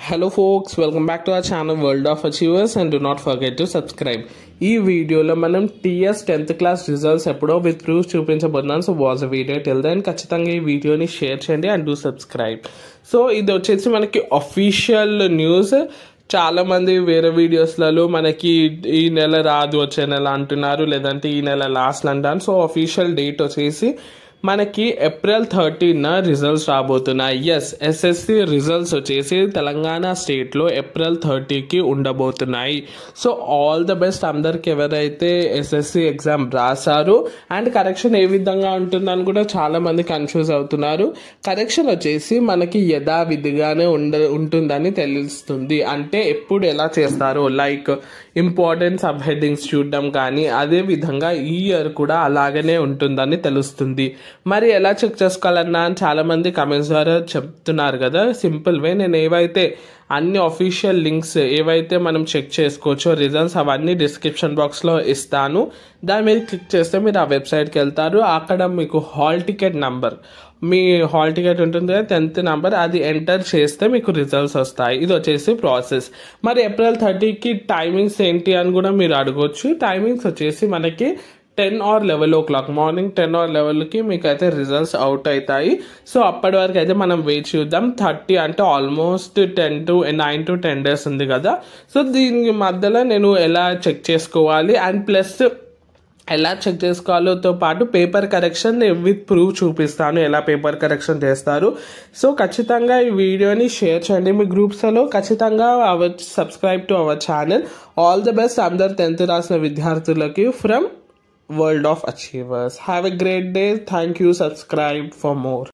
Hello folks, welcome back to our channel World of Achievers and do not forget to subscribe. ఈ వీడియోలో మనం TS 10th class results ఎప్పుడో with proof చూపించబోతున్నాను. So watch the video till then ఖచ్చితంగా ఈ వీడియోని share చేయండి and do subscribe. So ఇది వచ్చేసి మనకి అఫీషియల్ న్యూస్. చాలా మంది వేరే వీడియోస్లలో మనకి ఈ నెల రాదు వచ్చే నెల అంటున్నారు, లేదంటే ఈ నెల లాస్ట్ అంటారు. సో అఫీషియల్ డేట్ వచ్చేసి మనకి April 13 రిజల్ట్స్ రాబోతున్నాయి. ఎస్ఎస్సి రిజల్ట్స్ వచ్చేసి తెలంగాణ స్టేట్లో April 30కి ఉండబోతున్నాయి. సో ఆల్ ద బెస్ట్ అందరికి ఎవరైతే ఎస్ఎస్సి ఎగ్జామ్ రాశారు. అండ్ కరెక్షన్ ఏ విధంగా ఉంటుందని కూడా చాలా మంది కన్ఫ్యూజ్ అవుతున్నారు. కరెక్షన్ వచ్చేసి మనకి యథావిధిగానే ఉంటుందని తెలుస్తుంది. అంటే ఎప్పుడు ఎలా చేస్తారో లైక్ ఇంపార్టెంట్ సబ్ హెడ్డింగ్స్ చూడడం కానీ అదే విధంగా ఈ ఇయర్ కూడా అలాగనే ఉంటుందని తెలుస్తుంది. మరి ఎలా చెక్ చేసుకోవాలన్నా అని చాలా మంది కమెంట్స్ ద్వారా చెప్తున్నారు కదా. సింపుల్ వే, నేను ఏవైతే అన్ని అఫీషియల్ లింక్స్ ఏవైతే మనం చెక్ చేసుకోవచ్చో రిజల్ట్స్ అవన్నీ డిస్క్రిప్షన్ బాక్స్లో ఇస్తాను. దాని మీద క్లిక్ చేస్తే మీరు ఆ వెబ్సైట్కి వెళ్తారు. అక్కడ మీకు హాల్ టికెట్ నంబర్, మీ హాల్ టికెట్ ఉంటుంది కదా 10th నంబర్, అది ఎంటర్ చేస్తే మీకు రిజల్ట్స్ వస్తాయి. ఇది వచ్చేసి ప్రాసెస్. మరి April 30కి టైమింగ్స్ ఏంటి అని కూడా మీరు అడగొచ్చు. టైమింగ్స్ వచ్చేసి మనకి 10 or 11 o'clock, మార్నింగ్ 10 or 11కి మీకు అయితే రిజల్ట్స్ అవుట్ అవుతాయి. సో అప్పటి వరకు అయితే మనం వెయిట్ చూద్దాం. 30 అంటే ఆల్మోస్ట్ 9 to 10 days ఉంది కదా. సో దీని మధ్యలో నేను ఎలా చెక్ చేసుకోవాలి అండ్ ప్లస్ ఎలా చెక్ చేసుకోవాలోతో పాటు పేపర్ కరెక్షన్ విత్ ప్రూఫ్ చూపిస్తాను, ఎలా పేపర్ కరెక్షన్ చేస్తారు. సో ఖచ్చితంగా ఈ వీడియోని షేర్ చేయండి మీ గ్రూప్స్లో. ఖచ్చితంగా subscribe to our channel. All the best అందరు 10th రాసిన విద్యార్థులకి from World of Achievers. Have a great day. Thank you. Subscribe for more.